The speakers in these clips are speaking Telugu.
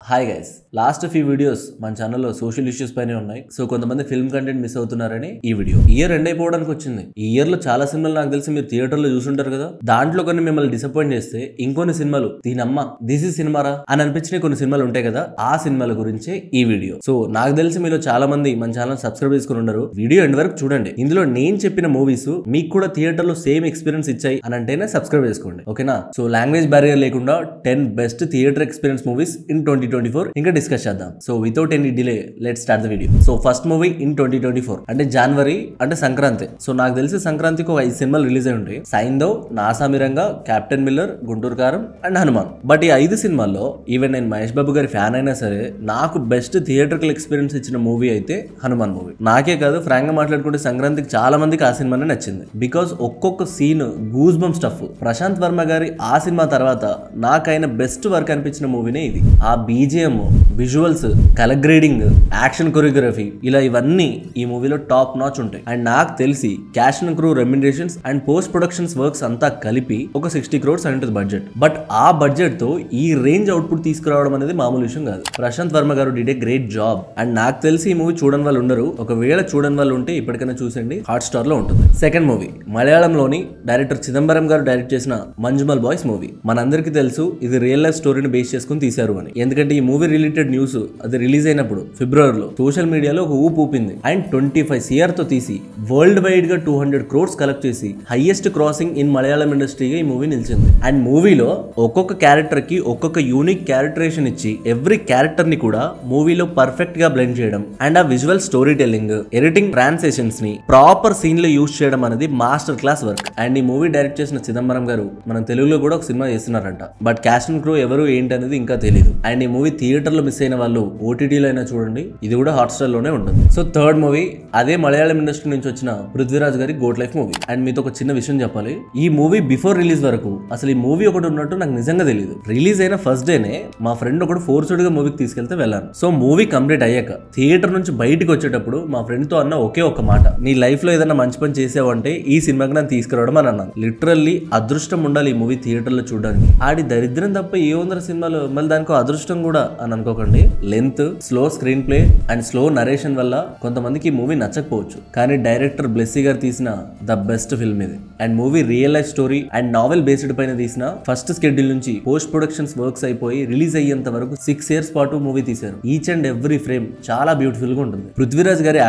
Hi guys, last few videos మన ఛానల్లో సోషల్ ఇష్యూస్ పైనే ఉన్నాయి. సో కొంతమంది ఫిల్మ్ కంటెంట్ మిస్ అవుతున్నారని ఈ వీడియో. ఇయర్ ఎండ్ అయిపోవడానికి వచ్చింది. ఈ ఇయర్ లో చాలా సినిమాలు నాకు తెలిసి మీరు థియేటర్లో చూసుంటారు కదా. దాంట్లో కొన్ని మిమ్మల్ని డిసప్పాయింట్ చేస్తే ఇంకొన్ని సినిమాలు దీనమ్మ దిస్ ఇస్ సినిమారా అని అనిపించిన కొన్ని సినిమాలు ఉంటాయి కదా, ఆ సినిమాల గురించే ఈ వీడియో. సో నాకు తెలిసి మీలో చాలా మంది మన ఛానల్ సబ్స్క్రైబ్ చేసుకుని ఉండరు. వీడియో ఎండ్ వరకు చూడండి. ఇందులో నేను చెప్పిన మూవీస్ మీకు కూడా థియేటర్ లో సేమ్ ఎక్స్పీరియన్స్ ఇచ్చాయి అని అంటేనే సబ్స్క్రైబ్ చేసుకోండి, ఓకేనా? సో లాంగ్వేజ్ బ్యారియర్ లేకుండా 10 best theatre experience movies in 2024 ఇంకా డిస్కస్ చేద్దాం. So without any delay let's start the video. So first movie in 2024 అంటే జనవరి అంటే సంక్రాంతి. సో నాకు తెలిసి సంక్రాంతికి ఒక 5 సినిమాలు రిలీజ్ అయి ఉంటాయి. సైందవ్, నాసామిరంగా, కెప్టెన్ మిల్లర్, గుంటూరు కారం అండ్ హనుమాన్. బట్ ఈ 5 సినిమాల్లో ఈవెన్ నేను మహేష్ బాబు గారి ఫ్యాన్ అయినా సరే నాకు బెస్ట్ థియేటర్కల్ ఎక్స్పీరియన్స్ ఇచ్చిన మూవీ అయితే హనుమాన్ మూవీ. నాకే కాదు, ఫ్రాంక్ గా మాట్లాడుకుంటే సంక్రాంతికి చాలా మందికి ఆ సినిమానే నచ్చింది. బికాస్ ఒక్కొక్క scene goose bump stuff. Prashanth Varma గారి ఆ సినిమా తర్వాత నాకైన బెస్ట్ వర్క్ అనిపించిన మూవీనే ఇది. ఆ BGM, visuals, colour grading, action choreography ఇలా ఇవన్నీ ఈ మూవీలో టాప్ నాచ్ ఉంటాయి. అండ్ నాకు తెలిసి cash and crew remunerations and post productions works అంతా కలిపి ఒక 60 crores అంటే బడ్జెట్. బట్ ఆ బడ్జెట్ తో ఈ రేంజ్ అవుట్పుట్ తీసుకురావడం అనేది మామూలు విషయం కాదు. ప్రశాంత్ వర్మ గారు did a great job. And నాకు తెలిసి ఈ మూవీ చూడని వాళ్ళు ఉండరు. ఒకవేళ చూడని వాళ్ళు ఉంటే ఇప్పటికైనా చూసండి, హాట్ స్టార్ లో ఉంటుంది. సెకండ్ మూవీ మలయాళంలోని డైరెక్టర్ చిదంబరం గారు డైరెక్ట్ చేసిన మంజుమల్ బాయ్స్ మూవీ. మనందరికీ తెలుసు ఇది రియల్ లైఫ్ స్టోరీని బేస్ చేసుకుని తీశారు అని. ఎందుకంటే ఈ మూవీ రిలేటెడ్ న్యూస్ అది రిలీజ్ అయినప్పుడు ఫిబ్రవరిలో సోషల్ మీడియాలో ఒక ఊపు ఊపింది. అండ్ 25 CR తో తీసి వరల్డ్ వైడ్ గా 200 crores కలెక్ట్ చేసి హైయెస్ట్ క్రాసింగ్ ఇన్ మలయాళం ఇండస్ట్రీగా ఈ మూవీ నిలిచింది. అండ్ మూవీలో ఒక్కొక్క క్యారెక్టర్ కి ఒక్కొక్క యూనిక్ క్యారెక్టరేషన్ ఇచ్చి ఎవ్రీ క్యారెక్టర్ ని కూడా మూవీలో పర్ఫెక్ట్ గా బ్లెండ్ చేయడం అండ్ ఆ visual story telling, editing, translations ని ప్రాపర్ సీన్ లో యూజ్ చేయడం అనేది మాస్టర్ క్లాస్ వర్క్. అండ్ ఈ మూవీ డైరెక్ట్ చేసిన చిదంబరం గారు మన తెలుగులో కూడా ఒక సినిమా చేస్తున్నారంట. బట్ క్యాస్ట్ అండ్ క్రూ ఎవరు ఏంటి అనేది ఇంకా తెలియదు. అండ్ ఈ మూవీ థియేటర్ లో మిస్ అయిన వాళ్ళు ఓటీటీలో అయినా చూడండి, ఇది కూడా హాట్ స్టార్ లోనే ఉంటుంది. సో థర్డ్ మూవీ అదే మలయాళం ఇండస్ట్రీ నుంచి వచ్చిన పృథ్వీరాజ్ గారి గోట్ లైఫ్ మూవీ. అండ్ మీతో ఒక చిన్న విషయం చెప్పాలి, ఈ మూవీ బిఫోర్ రిలీజ్ వరకు అసలు ఈ మూవీ ఒకటి ఉన్నట్టు నాకు నిజంగా తెలియదు. రిలీజ్ అయిన ఫస్ట్ డేనే మా ఫ్రెండ్ ఒకటి ఫోర్స్డ్ గా మూవీకి తీసుకెళ్తే వెళ్ళాను. సో మూవీ కంప్లీట్ అయ్యాక థియేటర్ నుంచి బయటకు వచ్చేటప్పుడు మా ఫ్రెండ్ తో అన్న ఒకే ఒక మాట, నీ లైఫ్ లో ఏదైనా మంచి పని చేసావంటే ఈ సినిమాకి నన్ను తీసుకురావడం అని అన్నాను. లిటరల్లీ అదృష్టం ఉండాలి ఈ మూవీ థియేటర్ లో చూడడానికి. ఆడి దరిద్రం తప్ప ఏ వందర సినిమాలు మళ్ళీ దానికి అదృష్టం కూడా అని అనుకోకండి. Length, slow screen play and slow narration వల్ల కొంతమందికి ఈ మూవీ నచ్చకపోవచ్చు, కానీ డైరెక్టర్ బ్లెస్సీ గారు తీసిన ద బెస్ట్ ఫిల్మ్ ఇది. And movie real life story and novel based పైన తీసిన ఫస్ట్ స్కెడ్యూల్ నుంచి పోస్ట్ ప్రొడక్షన్స్ వర్క్స్ అయిపోయి రిలీజ్ అయ్యేంత వరకు 6 years పాటు మూవీ తీశారు. ఈచ్ అండ్ ఎవ్రీ ఫ్రేమ్ చాలా బ్యూటిఫుల్ గా ఉంటుంది. పృథ్వీరాజ్ గారి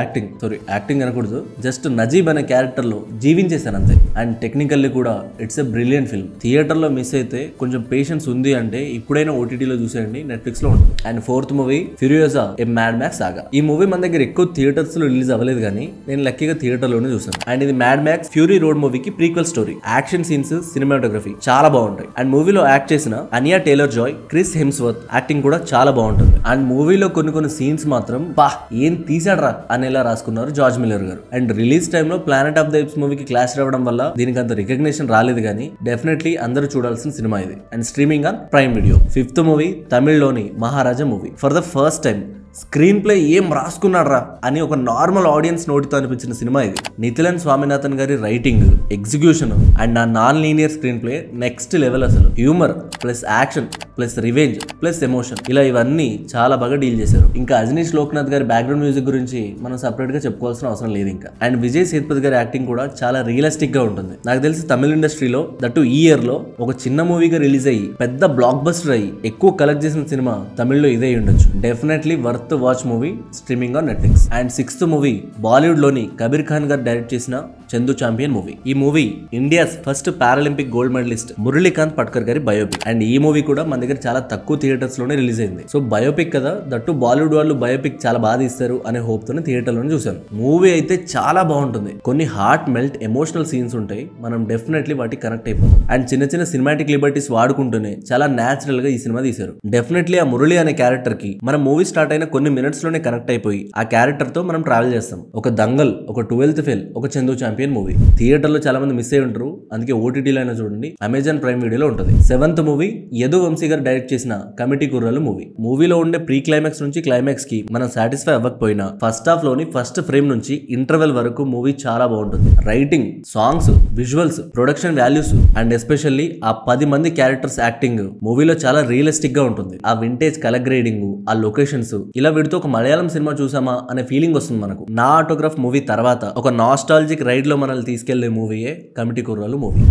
యాక్టింగ్ అనకూడదు, జస్ట్ నజీబ్ అనే క్యారెక్టర్ లో జీవించేశాను అంతే. అండ్ టెక్నికల్లీ కూడా it's a brilliant film. Theatre లో మిస్ అయితే కొంచెం పేషెన్స్ ఉంది అంటే ఇప్పుడైనా ఓటీటీలో చూసేయండి, నెట్ఫ్లిక్స్ లో ఉంటుంది. And fourth movie Furiosa a Mad Max saga. ఈ మూవీ మన దగ్గర ఎక్కువ థియేటర్స్ లో రిలీజ్ అవ్వలేదు, కానీ నేను లక్కీగా థియేటర్ లోనే చూసాను. అండ్ ఇది మ్యాడ్ మ్యాక్స్ ఫ్యూరీ రోడ్ మూవీకి prequel story. Action scenes, cinematography చాలా బాగుంటాయి. అండ్ మూవీలో యాక్ట్ చేసిన అనియా Taylor Joy, Chris Hemsworth acting కూడా చాలా బాగుంటుంది. అండ్ మూవీలో కొన్ని సీన్స్ మాత్రం బా ఏం తీసాడ్రా అనేలా రాసుకున్నారు జార్జ్ మిల్లర్ గారు. అండ్ రిలీజ్ టైమ్ లో ప్లానెట్ ఆఫ్ ద ఏప్స్ మూవీకి క్లాష్ రావడం వల్ల దీనికి అంత రికగ్నిషన్ రాలేదు, కానీ డెఫినెట్లీ అందరూ చూడాల్సిన సినిమా ఇది. And streaming on Prime Video. Fifth movie తమిళ్లోని Maharaja movie. For the first time screenplay ఏం రాసుకున్నాడ్రా అని ఒక నార్మల్ ఆడియన్స్ నోటితో అనిపించిన సినిమా ఇది. నితిలన్ స్వామినాథన్ గారి రైటింగ్, ఎగ్జిక్యూషన్ అండ్ ఆ non linear screenplay next level. అసలు humour plus action plus revenge plus emotion ఇలా ఇవన్నీ చాలా బాగా డీల్ చేశారు. ఇంకా అజనీష్ లోక్నాథ్ గారి బ్యాక్గ్రౌండ్ మ్యూజిక్ గురించి మనం సపరేట్ గా చెప్పుకోవాల్సిన అవసరం లేదు ఇంకా. అండ్ విజయ్ సేతుపతి గారి యాక్టింగ్ కూడా చాలా రియలిస్టిక్ గా ఉంటుంది. నాకు తెలిసి తమిళ ఇండస్ట్రీలో దట్టు ఈ ఇయర్ లో ఒక చిన్న మూవీగా రిలీజ్ అయ్యి పెద్ద బ్లాక్ బస్టర్ అయ్యి ఎక్కువ కలెక్ట్ చేసిన సినిమా తమిళ్లో ఇదే ఉండొచ్చు. Definitely worth watch movie, streaming on Netflix. And sixth movie Bollywood లోని కబీర్ ఖాన్ గారు డైరెక్ట్ చేసిన చందు చాంపియన్ మూవీ. ఈ movie India's first Paralympic gold medallist Murlikant Petkar గారి బయోపిక్. అండ్ ఈ మూవీ కూడా మన దగ్గర చాలా తక్కువ థియేటర్స్ లోనే రిలీజ్ అయింది. సో బయోపిక్ కదా, దట్టు బాలీవుడ్ వాళ్ళు బయోపిక్ చాలా బాగా ఇస్తారు అనే హోప్ తోనే థియేటర్ లోనే చూసాను. మూవీ అయితే చాలా బాగుంటుంది. కొన్ని హార్ట్ మెల్ట్ ఎమోషనల్ సీన్స్ ఉంటాయి, మనం డెఫినెట్లీ వాటికి కనెక్ట్ అయిపోతాం. అండ్ చిన్న సినిమాటిక్ లిబర్టీస్ వాడుకుంటూనే చాలా నేచురల్ గా ఈ సినిమా తీశారు. డెఫినెట్లీ ఆ మురళి అనే క్యారెక్టర్ కి మన మూవీ స్టార్ట్ అయిన కొన్ని మినిట్స్ లోనే కనెక్ట్ అయిపోయి ఆ క్యారెక్టర్ తో మనం ట్రావెల్ చేస్తాం. ఒక దంగల్, ఒక 12th ఫెయిల్, ఒక చందు ఛాంపియన్ మూవీ థియేటర్ లో చాలా మంది మిస్ అయి ఉంటారు, అందుకే ఓటీటీలో అయినా చూడండి, అమెజాన్ ప్రైమ్ వీడియోలో ఉంటుంది. 7th మూవీ యదు వంశీ గారు డైరెక్ట్ చేసిన కమిటీ కుర్రాలు మూవీలో ఉండే ప్రీ క్లైమాక్స్ నుంచి క్లైమాక్స్ కి మనం సాటిస్ఫై అవ్వకపోయినా ఫస్ట్ హాఫ్ లోని ఫస్ట్ ఫ్రేమ్ నుంచి ఇంటర్వెల్ వరకు మూవీ చాలా బాగుంటుంది. Writing, songs, visuals, production values and especially ఆ 10 మంది క్యారెక్టర్స్ యాక్టింగ్ మూవీలో చాలా రియలిస్టిక్ గా ఉంటుంది. ఆ వింటేజ్ కలర్ గ్రేడింగ్, ఆ లొకేషన్స్, ఇలా వీటితో ఒక మలయాళం సినిమా చూసామా అనే ఫీలింగ్ వస్తుంది మనకు. నా ఆటోగ్రాఫ్ మూవీ తర్వాత ఒక నాస్టాలజిక్ రైడ్ లో మనల్ని తీసుకెళ్లే మూవీయే కమిటీ కుర్రాలు మూవీ.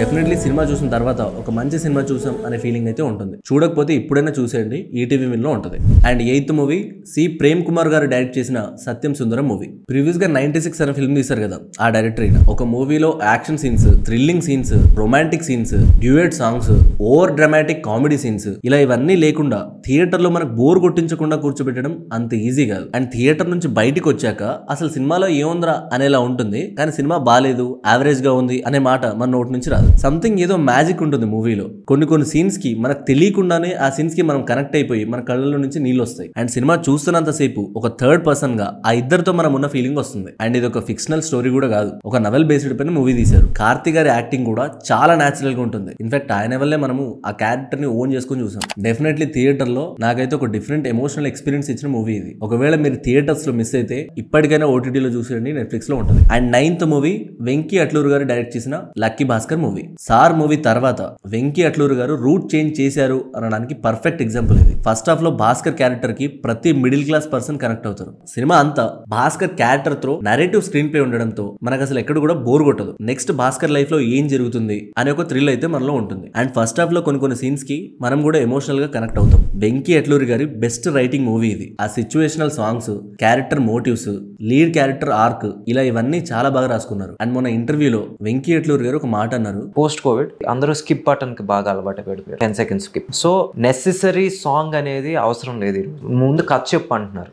డెఫినెట్లీ సినిమా చూసిన తర్వాత ఒక మంచి సినిమా చూసాం అనే ఫీలింగ్ అయితే ఉంటుంది. చూడకపోతే ఇప్పుడైనా చూసేయండి, ఈటీవీ విన్ లో ఉంటుంది. And 8th movie C Prem Kumar గారు డైరెక్ట్ చేసిన సత్యం సుందరం మూవీ. ప్రీవియస్ గా 96 అనే ఫిల్మ్ తీశారు కదా, ఆ డైరెక్టర్ అయినా ఒక మూవీలో action scenes, thrilling scenes, romantic scenes, duet songs, over dramatic comedy scenes, ఇలా ఇవన్నీ లేకుండా థియేటర్ లో మనకు బోర్ కొట్టించకుండా కూర్చోబెట్టడం అంత ఈజీ కాదు. అండ్ థియేటర్ నుంచి బయటికి వచ్చాక అసలు సినిమాలో ఏముందిరా అనేలా ఉంటుంది, కానీ సినిమా బాలేదు, యావరేజ్ గా ఉంది అనే మాట మన నోటి నుంచి రాదు. సంథింగ్ ఏదో మ్యాజిక్ ఉంటుంది మూవీలో. కొన్ని సీన్స్ కి మనకు తెలియకుండానే ఆ సీన్స్ కి మనం కనెక్ట్ అయిపోయి మన కళ్ళలో నుంచి నీళ్ళు వస్తాయి. అండ్ సినిమా చూస్తున్నంత సేపు ఒక థర్డ్ పర్సన్ గా ఆ ఇద్దరితో మనం ఉన్న ఫీలింగ్ వస్తుంది. అండ్ ఇది ఒక ఫిక్షనల్ స్టోరీ కూడా కాదు, ఒక నవెల్ బేస్డ్ పైన మూవీ తీశారు. కార్తీ గారి యాక్టింగ్ కూడా చాలా నేచురల్ గా ఉంటుంది. ఇన్ఫాక్ట్ ఆయన వల్లే మనము ఆ క్యారెక్టర్ ని ఓన్ చేసుకుని చూసాం. డెఫినెట్లీ థియేటర్ లో నాకైతే ఒక డిఫరెంట్ ఎమోషనల్ ఎక్స్పీరియన్స్ ఇచ్చిన మూవీ ఇది. ఒకవేళ మీరు థియేటర్స్ లో మిస్ అయితే ఇప్పటికైనా ఓటీటీలో చూసేయండి, నెట్ఫ్లిక్స్ లో ఉంటుంది. And 9th movie Venky Atluru గారు డైరెక్ట్ చేసిన lucky Bhaskar movie. Sir movie తర్వాత వెంకీ అట్లూరు గారు రూట్ చేంజ్ చేశారు అనడానికి పర్ఫెక్ట్ ఎగ్జాంపుల్ ఇది. ఫస్ట్ హాఫ్ లో భాస్కర్ క్యారెక్టర్ కి ప్రతి మిడిల్ క్లాస్ పర్సన్ కనెక్ట్ అవుతారు. సినిమా అంతా భాస్కర్ క్యారెక్టర్ తో నరేటివ్ స్క్రీన్ ప్లే ఉండడంతో మనకు అసలు ఎక్కడ కూడా బోర్ కొట్టదు. నెక్స్ట్ భాస్కర్ లైఫ్ లో ఏం జరుగుతుంది అనే ఒక థ్రిల్ అయితే మనలో ఉంటుంది. అండ్ ఫస్ట్ హాఫ్ లో కొన్ని సీన్స్ కి మనం కూడా ఎమోషనల్ గా కనెక్ట్ అవుతాం. వెంకీ అట్లూరి గారి బెస్ట్ రైటింగ్ మూవీ ఇది. ఆ situational songs, character motives, lead character arc, ఇలా ఇవన్నీ చాలా బాగా రాసుకున్నారు. అండ్ మొన్న ఇంటర్వ్యూలో వెంకీ అట్లూరి గారు ఒక మాట అన్నారు, పోస్ట్ కోవిడ్ అందరూ స్కిప్ బటన్ కి బాగా అలవాటు పడిపోయారు, 10 seconds skip. So necessary song అనేది అవసరం లేదు. ముందు కథ చెప్పు అంటున్నారు.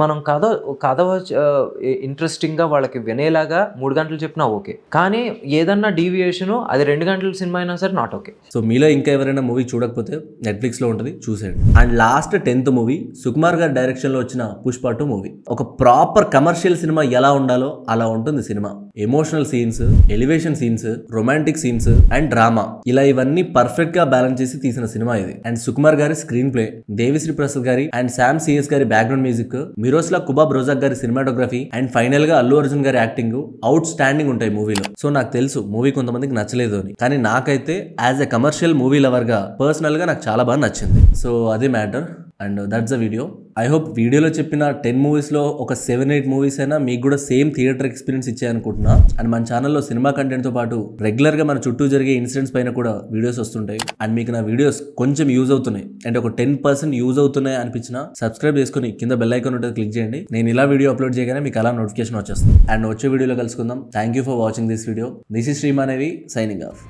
మనం కథ ఇంట్రెస్టింగ్ గా వాళ్ళకి వినేలాగా 3 గంటలు చెప్పినా ఓకే, కానీ ఏదన్నా డీవియేషన్ అది 2 గంటల సినిమా అయినా సరే నాట్ ఓకే. సో మీలో ఇంకా ఎవరైనా మూవీ చూడకపోతే నెట్ఫ్లిక్స్ లో ఉంటుంది, చూసేయండి. And last 10th movie Sukumar గారి డైరెక్షన్ లో వచ్చిన పుష్ప 2 మూవీ. ఒక ప్రాపర్ కమర్షియల్ సినిమా ఎలా ఉండాలో అలా ఉంటుంది cinema. Emotional scenes, elevation scenes, romantic scenes and drama, ఇలా ఇవన్నీ పర్ఫెక్ట్ గా బ్యాలెన్స్ చేసి తీసిన సినిమా ఇది. అండ్ సుకుమార్ గారి స్క్రీన్ ప్లే, దేవిశ్రీ ప్రసాద్ గారి అండ్ శామ్ సిఎస్ గారి బ్యాక్గ్రౌండ్ మ్యూజిక్, మిరోస్లా కుబాబ్ రోజాక్ గారి సినిమాటోగ్రఫీ అండ్ ఫైనల్ గా అల్లు అర్జున్ గారి యాక్టింగ్ అవుట్ స్టాండింగ్ ఉంటాయి మూవీలో. సో నాకు తెలుసు మూవీ కొంతమందికి నచ్చలేదు అని, కానీ నాకైతే as a commercial movie lover గా పర్సనల్ గా నాకు చాలా బాగా నచ్చింది. సో అదే matter. And that's the video. I hope వీడియోలో చెప్పిన 10 మూవీస్ లో ఒక 7-8 మూవీస్ అయినా మీకు కూడా సేమ్ థియేటర్ ఎక్స్పీరియన్స్ ఇచ్చాయనుకుంటున్నా. అండ్ మన ఛానల్లో సినిమా కంటెంట్ తో పాటు రెగ్యులర్ గా మన చుట్టూ జరిగే ఇన్సిడెంట్స్ పైన కూడా వీడియోస్ వస్తుంటాయి. అండ్ మీకు నా వీడియోస్ కొంచెం యూజ్ అవుతున్నాయి అంటే ఒక 10% యూజ్ అవుతున్నాయి అనిపించినా సబ్స్క్రైబ్ చేసుకుని కింద బెల్ ఐకాన్ ఉంటుంది, క్లిక్ చేయండి. నేను ఇలా వీడియో అప్లోడ్ చేయగానే మీకు అలా నోటిఫికేషన్ వచ్చేస్తుంది. అండ్ వచ్చే వీడియోలో కలుసుకుందాం. Thank you for watching this video. This is శ్రీమానేవి సైనింగ్ ఆఫ్.